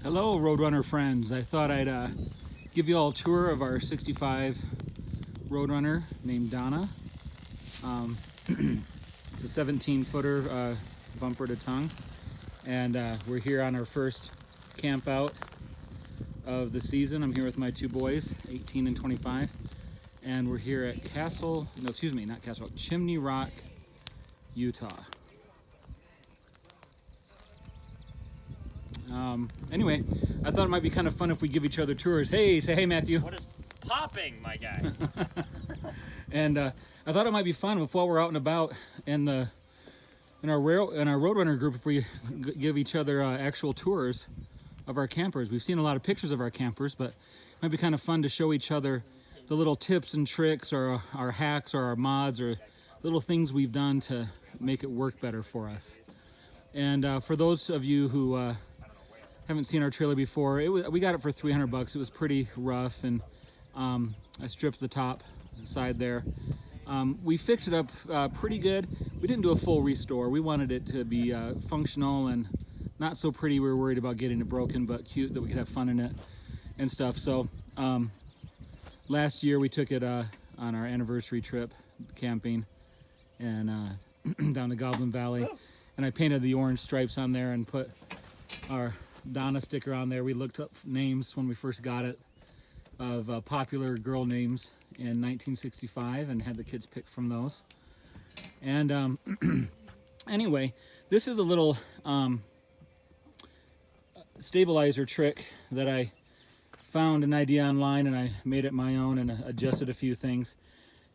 Hello, Roadrunner friends. I thought I'd give you all a tour of our 65 Roadrunner named Donna. It's a 17-footer bumper to tongue, and we're here on our first camp out of the season. I'm here with my two boys, 18 and 25, and we're here at Chimney Rock, Utah. Anyway, I thought it might be kind of fun if we give each other tours. Hey, say hey, Matthew. What is popping, my guy? And I thought it might be fun if while we're out and about in our Roadrunner group, if we give each other actual tours of our campers. We've seen a lot of pictures of our campers, but it might be kind of fun to show each other the little tips and tricks, or our hacks, or our mods, or little things we've done to make it work better for us. And for those of you who haven't seen our trailer before, we got it for $300. It was pretty rough, and I stripped the top side there. We fixed it up pretty good. We didn't do a full restore. We wanted it to be functional and not so pretty. We were worried about getting it broken, but cute, that we could have fun in it and stuff. So last year we took it on our anniversary trip camping and down to Goblin Valley, and I painted the orange stripes on there and put our Donna sticker on there. We looked up names when we first got it of popular girl names in 1965 and had the kids pick from those. And anyway, this is a little stabilizer trick that I found an idea online, and I made it my own and adjusted a few things.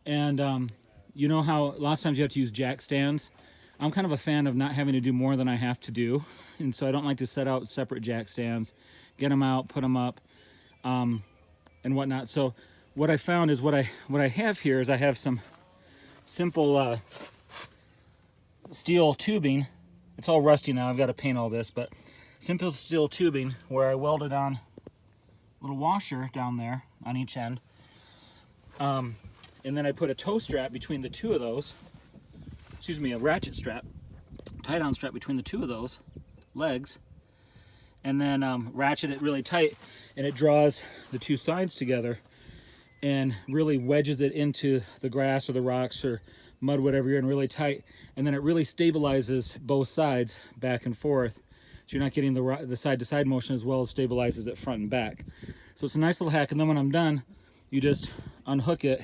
And you know how lots of times you have to use jack stands? I'm kind of a fan of not having to do more than I have to do, and so I don't like to set out separate jack stands, get them out, put them up, and whatnot. So what I found is what I have here is I have some simple steel tubing. It's all rusty now. I've got to paint all this, but simple steel tubing where I welded on a little washer down there on each end, and then I put a tow strap between the two of those. Excuse me, a ratchet strap, tie-down strap between the two of those legs, and then ratchet it really tight, and it draws the two sides together and really wedges it into the grass or the rocks or mud, whatever you're in, really tight, and then it really stabilizes both sides back and forth, so you're not getting the side-to-side motion, as well as stabilizes it front and back. So it's a nice little hack. And then when I'm done, you just unhook it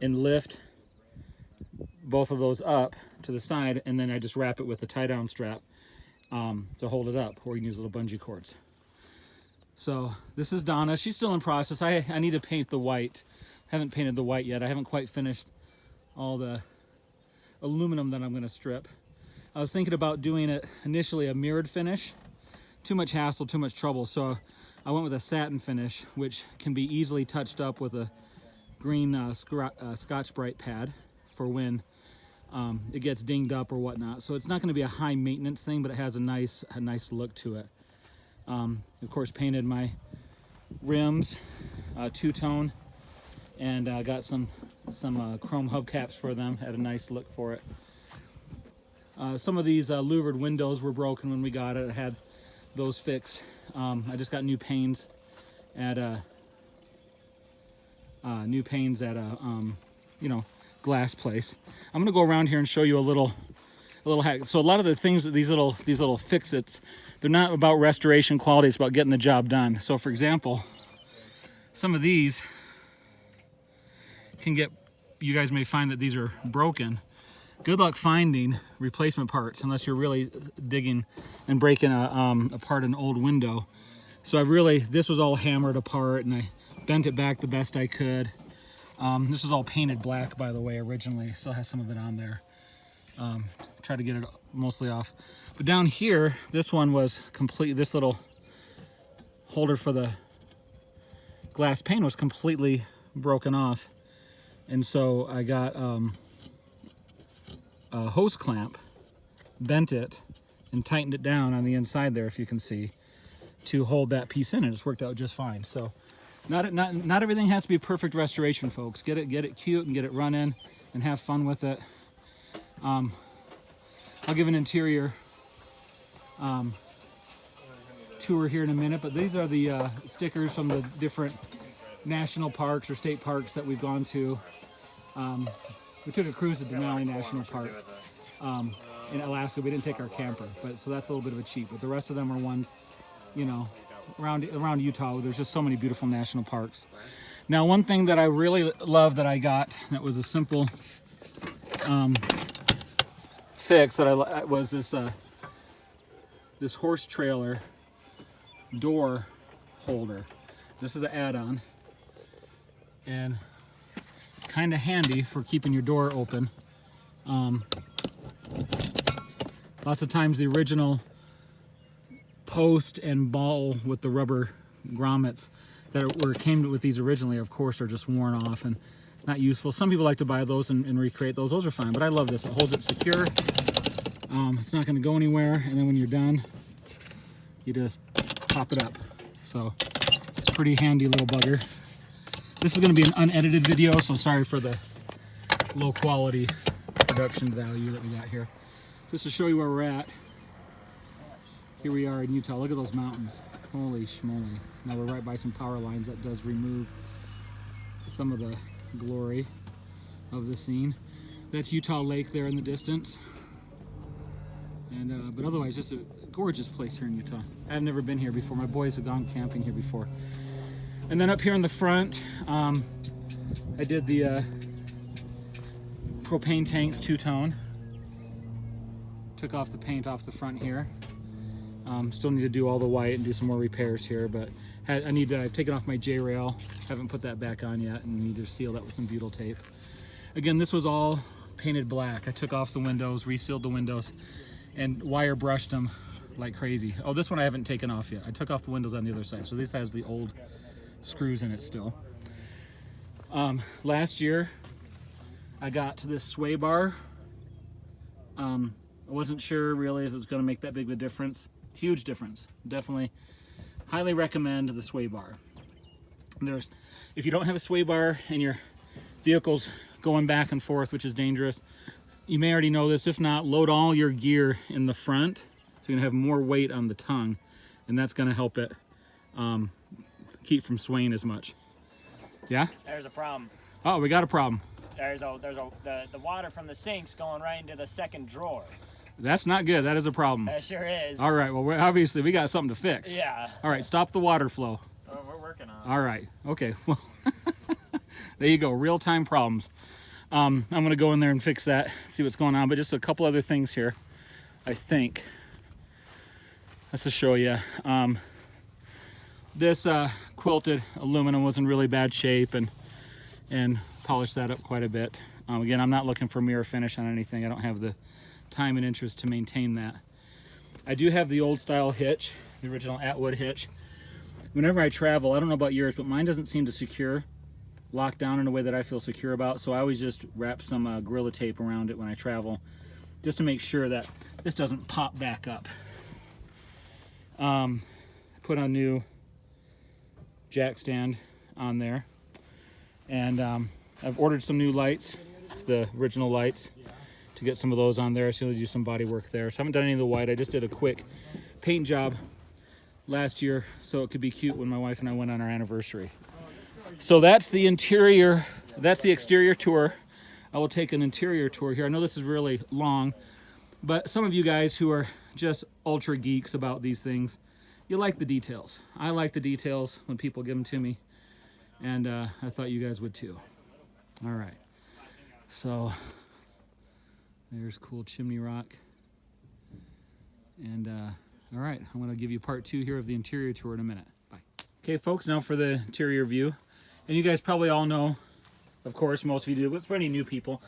and lift both of those up to the side, and then I just wrap it with the tie-down strap to hold it up, or you can use little bungee cords. So this is Donna. She's still in process. I need to paint the white. Haven't painted the white yet. I haven't quite finished all the aluminum that I'm going to strip. I was thinking about doing it initially a mirrored finish. Too much hassle, too much trouble, so I went with a satin finish, which can be easily touched up with a green Scotch-Brite pad for when it gets dinged up or whatnot. So it's not going to be a high maintenance thing, but it has a nice look to it. Of course, painted my rims two-tone, and got some chrome hubcaps for them. Had a nice look for it. Some of these louvered windows were broken when we got it. I had those fixed. I just got new panes at a glass place. I'm gonna go around here and show you a little hack. So a lot of the things that these little fix-its, they're not about restoration quality, it's about getting the job done. So for example, some of these you guys may find that these are broken. Good luck finding replacement parts unless you're really digging and breaking apart an old window. So this was all hammered apart, and I bent it back the best I could. This was all painted black, by the way, originally. Still has some of it on there. Try to get it mostly off. But down here, this one was complete. This little holder for the glass pane was completely broken off. And so I got a hose clamp, bent it, and tightened it down on the inside there, if you can see, to hold that piece in, and it's worked out just fine. So not everything has to be perfect restoration, folks. Get it cute and get it running and have fun with it. I'll give an interior tour here in a minute, but these are the stickers from the different national parks or state parks that we've gone to. We took a cruise at Denali National Park in Alaska. We didn't take our camper, but so that's a little bit of a cheat. But the rest of them are ones, you know, around Utah. There's just so many beautiful national parks. Now, one thing that I really love that I got that was a simple fix that I was this horse trailer door holder. This is an add-on and kind of handy for keeping your door open. Lots of times the original post and ball with the rubber grommets that came with these originally, of course, are just worn off and not useful. Some people like to buy those and recreate those. Those are fine, but I love this. It holds it secure. It's not going to go anywhere, and then when you're done, you just pop it up. So it's a pretty handy little bugger. This is going to be an unedited video, so sorry for the low quality production value that we got here. Just to show you where we're at. Here we are in Utah. Look at those mountains. Holy schmoly. Now we're right by some power lines. That does remove some of the glory of the scene. That's Utah Lake there in the distance. And but otherwise, just a gorgeous place here in Utah. I've never been here before. My boys have gone camping here before. And then up here in the front, I did the propane tanks two-tone. Took off the paint off the front here. Still need to do all the white and do some more repairs here, but I've taken off my J-rail. Haven't put that back on yet, and need to seal that with some butyl tape. Again, this was all painted black. I took off the windows, resealed the windows, and wire brushed them like crazy. Oh, this one I haven't taken off yet. I took off the windows on the other side, so this has the old screws in it still. Last year, I got this sway bar. I wasn't sure really if it was going to make that big of a difference. Huge difference. Definitely highly recommend the sway bar. If you don't have a sway bar and your vehicle's going back and forth, which is dangerous, you may already know this. If not, load all your gear in the front, so you're gonna have more weight on the tongue, and that's gonna help it keep from swaying as much. Yeah? There's a problem. Oh, we got a problem. The water from the sink's going right into the second drawer. That's not good. That is a problem. It sure is. All right. Well, obviously we got something to fix. Yeah. All right. Stop the water flow. Oh, we're working on it. All right. Okay. Well, there you go. Real-time problems. I'm going to go in there and fix that, see what's going on. But just a couple other things here, I think. Let's just show you. This quilted aluminum was in really bad shape, and polished that up quite a bit. Again, I'm not looking for mirror finish on anything. I don't have the time and interest to maintain that. I do have the old style hitch, the original Atwood hitch. Whenever I travel, I don't know about yours, but mine doesn't seem to secure, lock down in a way that I feel secure about, so I always just wrap some Gorilla Tape around it when I travel, just to make sure that this doesn't pop back up. Put a new jack stand on there, and I've ordered some new lights, the original lights, to get some of those on there. I still need to do some body work there. So I haven't done any of the white. I just did a quick paint job last year so it could be cute when my wife and I went on our anniversary. So that's the interior, that's the exterior tour. I will take an interior tour here. I know this is really long, but some of you guys who are just ultra geeks about these things, you like the details. I like the details when people give them to me, and I thought you guys would too. All right, so there's cool chimney rock. And all right, I'm gonna give you part 2 here of the interior tour in a minute. Bye. Okay folks, now for the interior view. And you guys probably all know, of course, most of you do, but for any new people,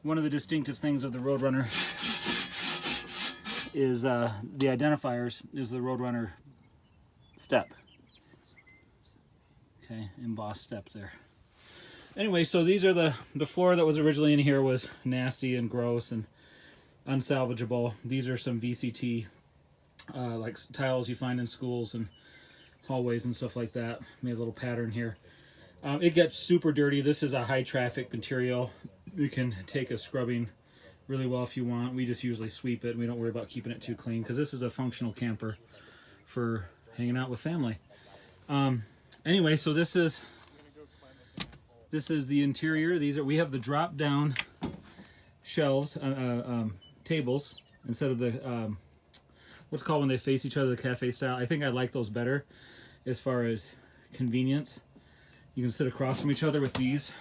one of the distinctive things of the Roadrunner is the identifiers is the Roadrunner step. Okay, embossed step there. Anyway, so these are the floor that was originally in here was nasty and gross and unsalvageable. These are some VCT, like tiles you find in schools and hallways and stuff like that. Made a little pattern here. It gets super dirty. This is a high traffic material. You can take a scrubbing really well if you want. We just usually sweep it and we don't worry about keeping it too clean because this is a functional camper for hanging out with family. Anyway, so this is the interior. We have the drop down shelves, tables, instead of the what's called when they face each other, the cafe style. I think I like those better as far as convenience. You can sit across from each other with these.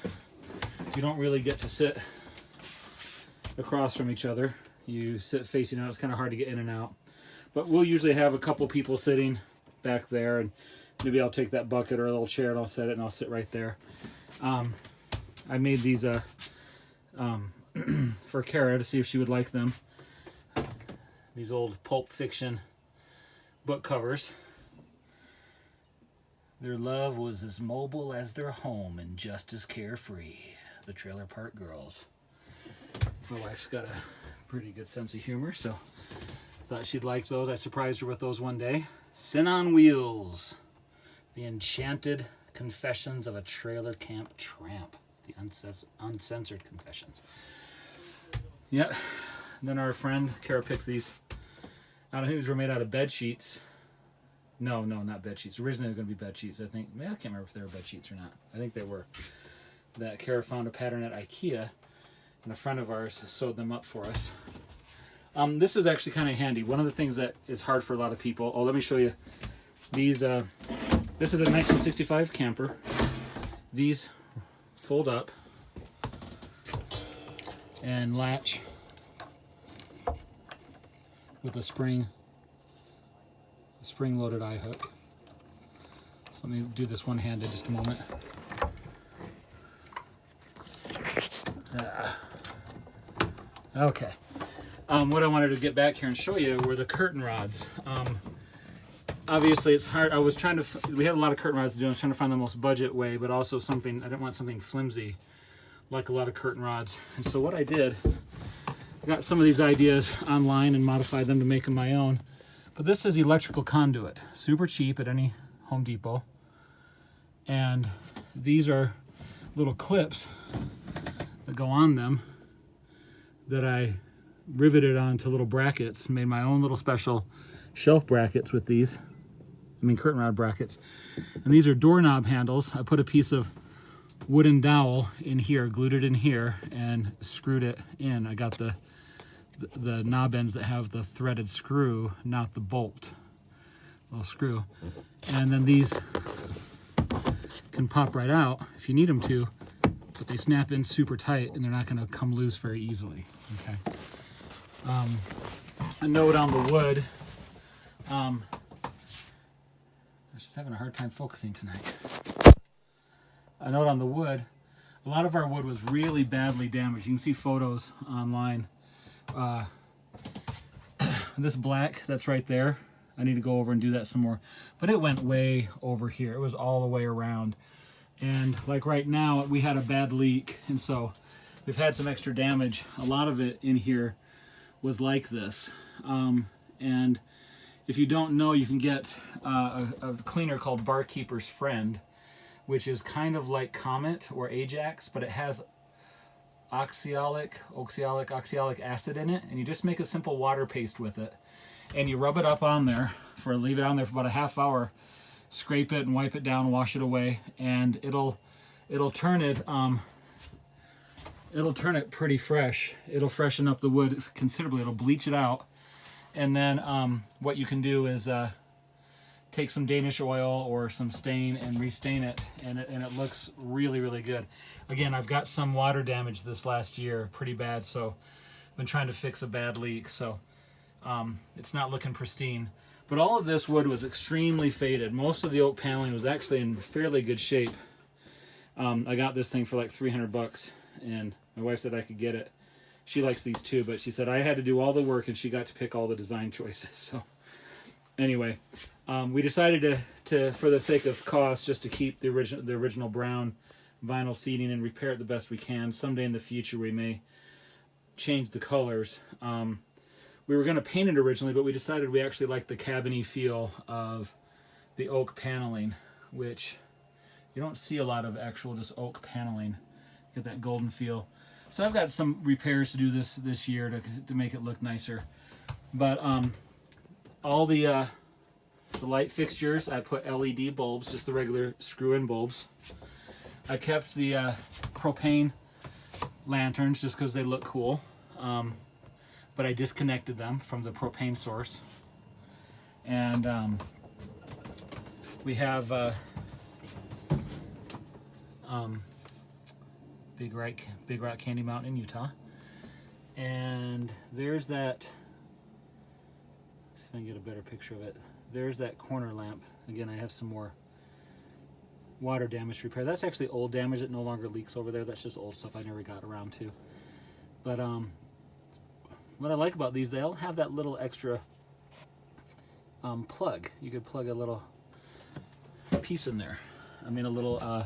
You don't really get to sit across from each other. You sit facing out. It's kind of hard to get in and out. But we'll usually have a couple people sitting back there, and maybe I'll take that bucket or a little chair and I'll set it and I'll sit right there. I made these for Kara to see if she would like them. These old Pulp Fiction book covers. Their love was as mobile as their home and just as carefree. The Trailer Park Girls. My wife's got a pretty good sense of humor, so thought she'd like those. I surprised her with those one day. Sin on Wheels. The Enchanted Confessions of a Trailer Camp Tramp. The uncensored confessions. Yep. And then our friend Kara picked these. I don't think these were made out of bed sheets. No, not bed sheets. Originally they were going to be bed sheets. I think. I can't remember if they were bed sheets or not. I think they were. That Kara found a pattern at IKEA, and a friend of ours sewed them up for us. This is actually kind of handy. One of the things that is hard for a lot of people. Oh, let me show you. These. This is a 1965 camper. These fold up and latch with a spring-loaded eye hook. So let me do this one-handed just a moment. Okay. What I wanted to get back here and show you were the curtain rods. Obviously, it's hard. I was trying to. We had a lot of curtain rods to do. I was trying to find the most budget way, but also something. I didn't want something flimsy, like a lot of curtain rods. And so what I did, I got some of these ideas online and modified them to make them my own. But this is electrical conduit, super cheap at any Home Depot. And these are little clips that go on them that I riveted onto little brackets. Made my own little special shelf brackets with these. Curtain rod brackets. And these are doorknob handles. I put a piece of wooden dowel in here, glued it in here, and screwed it in. I got the knob ends that have the threaded screw, not the bolt. Little screw. And then these can pop right out if you need them to, but they snap in super tight and they're not going to come loose very easily. Okay. A note on the wood. I'm just having a hard time focusing tonight. A note on the wood. A lot of our wood was really badly damaged. You can see photos online. This black that's right there, I need to go over and do that some more. But it went way over here. It was all the way around. And like right now, we had a bad leak. And so we've had some extra damage. A lot of it in here was like this. And if you don't know, you can get a cleaner called Barkeeper's Friend, which is kind of like Comet or Ajax, but it has oxalic acid in it, and you just make a simple water paste with it, and you rub it up on there leave it on there for about a half hour, scrape it and wipe it down, wash it away, and it'll turn it pretty fresh. It'll freshen up the wood considerably. It'll bleach it out. And then what you can do is take some Danish oil or some stain and restain it, and it looks really, really good. Again, I've got some water damage this last year, pretty bad, so I've been trying to fix a bad leak, so it's not looking pristine. But all of this wood was extremely faded. Most of the oak paneling was actually in fairly good shape. I got this thing for like 300 bucks, and my wife said I could get it. She likes these too, but she said I had to do all the work and she got to pick all the design choices. So anyway, we decided to, for the sake of cost, just to keep the original brown vinyl seating and repair it the best we can. Someday in the future we may change the colors. We were going to paint it originally, but we decided we actually liked the cabiny feel of the oak paneling, which you don't see a lot of actual just oak paneling. Get that golden feel. So I've got some repairs to do this year to make it look nicer. But all the The light fixtures, I put LED bulbs, just the regular screw-in bulbs. I kept the propane lanterns just because they look cool, but I disconnected them from the propane source. And we have Big Rock Candy Mountain in Utah. And there's that, let's see if I can get a better picture of it. There's that corner lamp. Again, I have some more water damage repair. That's actually old damage that no longer leaks over there. That's just old stuff I never got around to. But what I like about these, they all have that little extra plug. You could plug a little piece in there. I mean, a little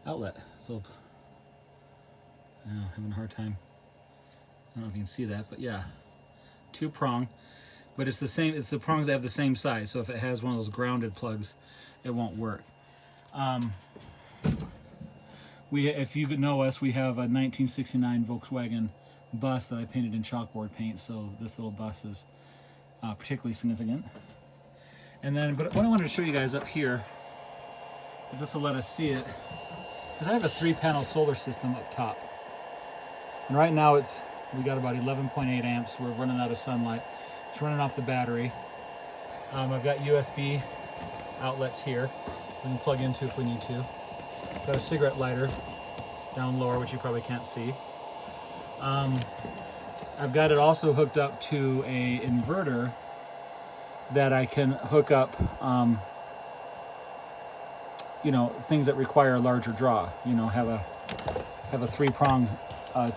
outlet. So, I'm having a hard time. I don't know if you can see that, but yeah, 2-prong. But it's the same. It's the prongs that have the same size. So if it has one of those grounded plugs, it won't work. If you know us, we have a 1969 Volkswagen bus that I painted in chalkboard paint. So this little bus is particularly significant. And then, but what I wanted to show you guys up here, if this will let us see it, is I have a 3-panel solar system up top. And right now we got about 11.8 amps. We're running out of sunlight. It's running off the battery. I've got USB outlets here we can plug into if we need to. Got a cigarette lighter down lower, which you probably can't see. I've got it also hooked up to a inverter that I can hook up, things that require a larger draw. Have a 3-prong,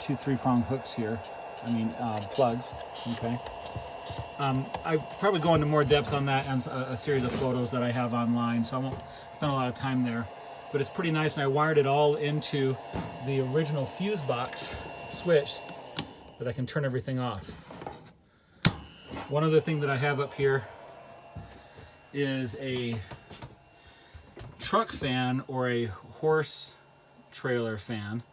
2 3-prong hooks here. Plugs. Okay. I probably go into more depth on that and a series of photos that I have online, so I won't spend a lot of time there. But it's pretty nice, and I wired it all into the original fuse box switch that I can turn everything off. One other thing that I have up here is a truck fan or a horse trailer fan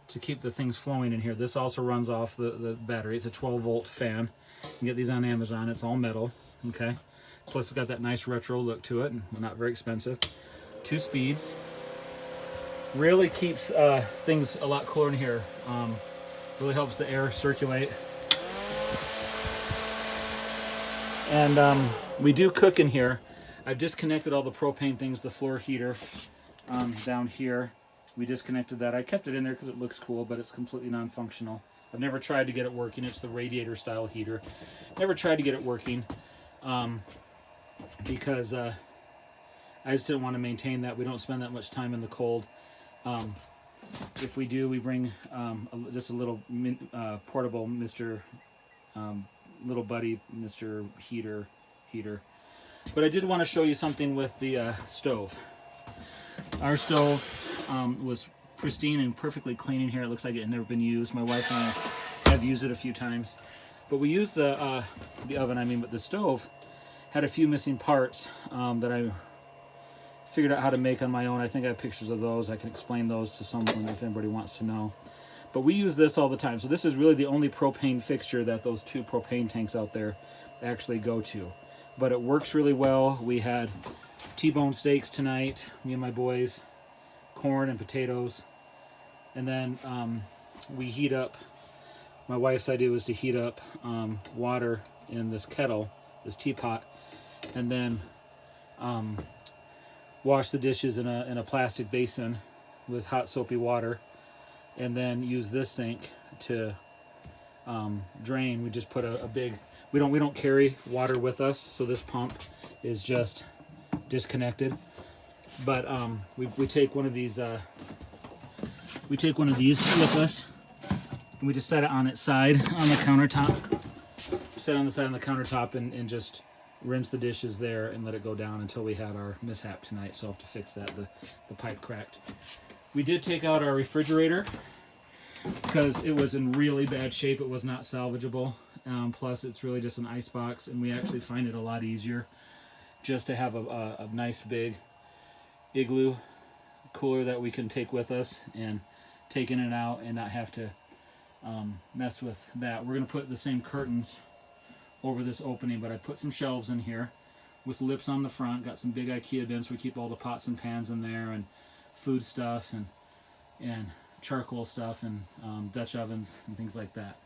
to keep the things flowing in here. This also runs off the battery. It's a 12-volt fan. You can get these on Amazon. It's all metal, okay? Plus it's got that nice retro look to it, and not very expensive. 2 speeds. Really keeps things a lot cooler in here. Really helps the air circulate. And we do cook in here. I've disconnected all the propane things, the floor heater down here. We disconnected that. I kept it in there because it looks cool, but it's completely non-functional. I've never tried to get it working. It's the radiator style heater. Never tried to get it working because I just didn't want to maintain that. We don't spend that much time in the cold. If we do, we bring just a little portable Mr. Little buddy Mr. Heater. But I did want to show you something with the stove. Our stove was pristine and perfectly clean in here. It looks like it had never been used. My wife and I have used it a few times. But we used the oven, but the stove had a few missing parts that I figured out how to make on my own. I think I have pictures of those. I can explain those to someone if anybody wants to know. But we use this all the time. So this is really the only propane fixture that those 2 propane tanks out there actually go to. But it works really well. We had T-bone steaks tonight, me and my boys, corn and potatoes. And then we heat up, my wife's idea was to heat up water in this kettle, this teapot, and then wash the dishes in a plastic basin with hot soapy water, and then use this sink to drain. We just put a big, we don't carry water with us, so this pump is just disconnected. But we take one of these with us, and we just set it on its side on the countertop. Set it on the side of the countertop and just rinse the dishes there and let it go down until we had our mishap tonight. So I'll have to fix that. The pipe cracked. We did take out our refrigerator because it was in really bad shape. It was not salvageable. Plus, it's really just an ice box, and we actually find it a lot easier just to have a nice big igloo cooler that we can take with us and take in and out and not have to mess with that. We're going to put the same curtains over this opening, but I put some shelves in here with lips on the front. Got some big IKEA bins, so we keep all the pots and pans in there, and food stuff, and charcoal stuff, and Dutch ovens and things like that.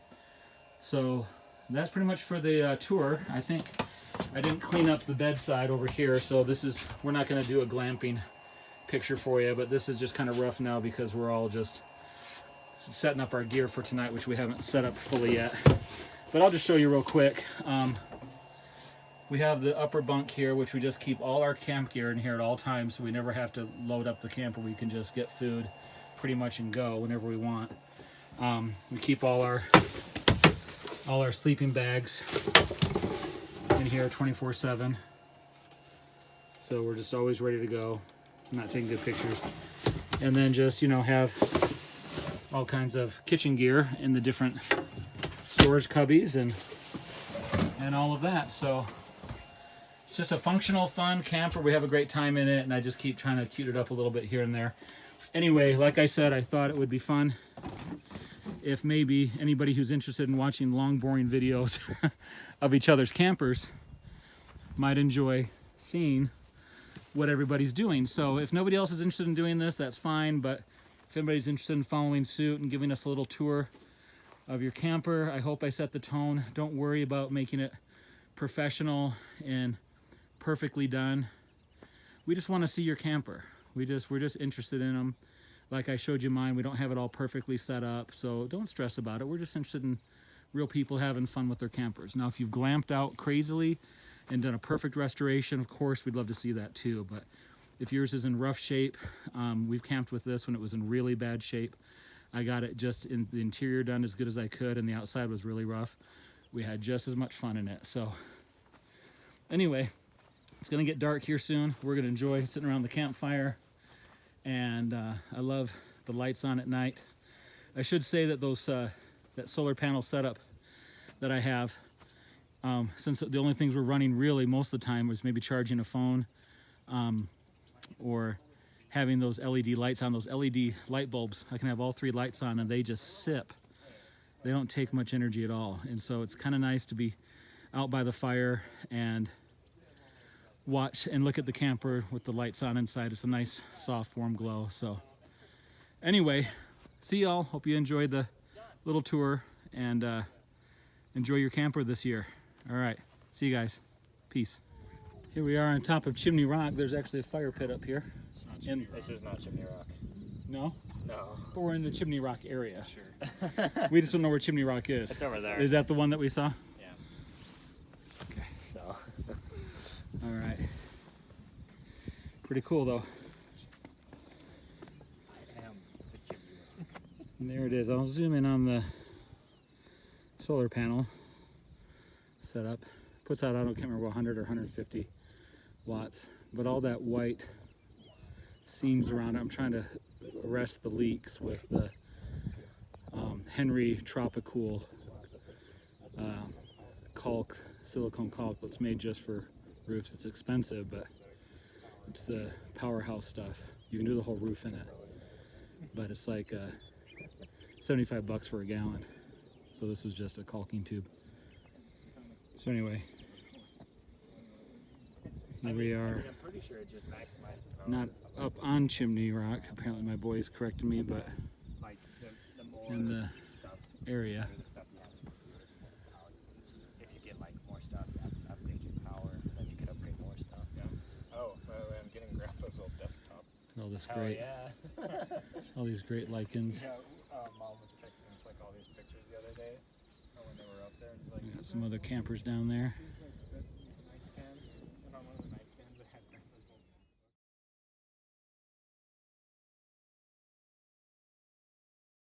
So that's pretty much for the tour. I think I didn't clean up the bedside over here, so we're not going to do a glamping picture for you, but this is just kind of rough now because we're all just setting up our gear for tonight, which we haven't set up fully yet. But I'll just show you real quick. We have the upper bunk here, which we just keep all our camp gear in here at all times, so we never have to load up the camper. We can just get food pretty much and go whenever we want. We keep all our sleeping bags in here 24/7, so we're just always ready to go. I'm not taking good pictures. And then just, you know, have all kinds of kitchen gear in the different storage cubbies and all of that. So it's just a functional, fun camper. We have a great time in it, and I just keep trying to cute it up a little bit here and there. Anyway, like I said, I thought it would be fun if maybe anybody who's interested in watching long, boring videos of each other's campers might enjoy seeing what everybody's doing. So if nobody else is interested in doing this, that's fine, but if anybody's interested in following suit and giving us a little tour of your camper, I hope I set the tone. Don't worry about making it professional and perfectly done. We just want to see your camper. We're just interested in them. Like I showed you mine, we don't have it all perfectly set up, so don't stress about it. We're just interested in real people having fun with their campers. Now, if you've glamped out crazily and done a perfect restoration, of course, we'd love to see that too. But if yours is in rough shape, we've camped with this when it was in really bad shape. I got it just in the interior done as good as I could, and the outside was really rough. We had just as much fun in it. So anyway, it's gonna get dark here soon. We're gonna enjoy sitting around the campfire, and I love the lights on at night. I should say that that solar panel setup that I have, since the only things we're running really most of the time was maybe charging a phone, or having those LED lights on, those LED light bulbs. I can have all 3 lights on and they just sip. They don't take much energy at all. And so it's kind of nice to be out by the fire and watch and look at the camper with the lights on inside. It's a nice, soft, warm glow. So anyway, see y'all. Hope you enjoyed the little tour, and enjoy your camper this year. All right, see you guys. Peace. Here we are on top of Chimney Rock. There's actually a fire pit up here. This is not Chimney Rock. No? No. But we're in the Chimney Rock area. Sure. We just don't know where Chimney Rock is. It's over there. Is that the one that we saw? Yeah. Okay. So. All right. Pretty cool though. I am the Chimney Rock. And there it is. I'll zoom in on the solar panel setup. Puts out, I can't remember, 100 or 150 watts. But all that white seams around it, I'm trying to arrest the leaks with the Henry Tropicool caulk, silicone caulk that's made just for roofs. It's expensive, but it's the powerhouse stuff. You can do the whole roof in it, but it's like 75 bucks for a gallon. So this was just a caulking tube. So anyway, here we are. I'm pretty sure it just maximizes power. Not up on Chimney Rock. Apparently my boys corrected me, but Like the more in the stuff, area. the stuff you have to if you get like more stuff, you have to upgrade your power, then you can upgrade more stuff. Yeah. Oh, I'm getting Grandpa's old desktop. All this Oh great, yeah. all these great lichens. Yeah, Mom was texting us like all these pictures the other day when they were up there. And, like, We got some other campers down there.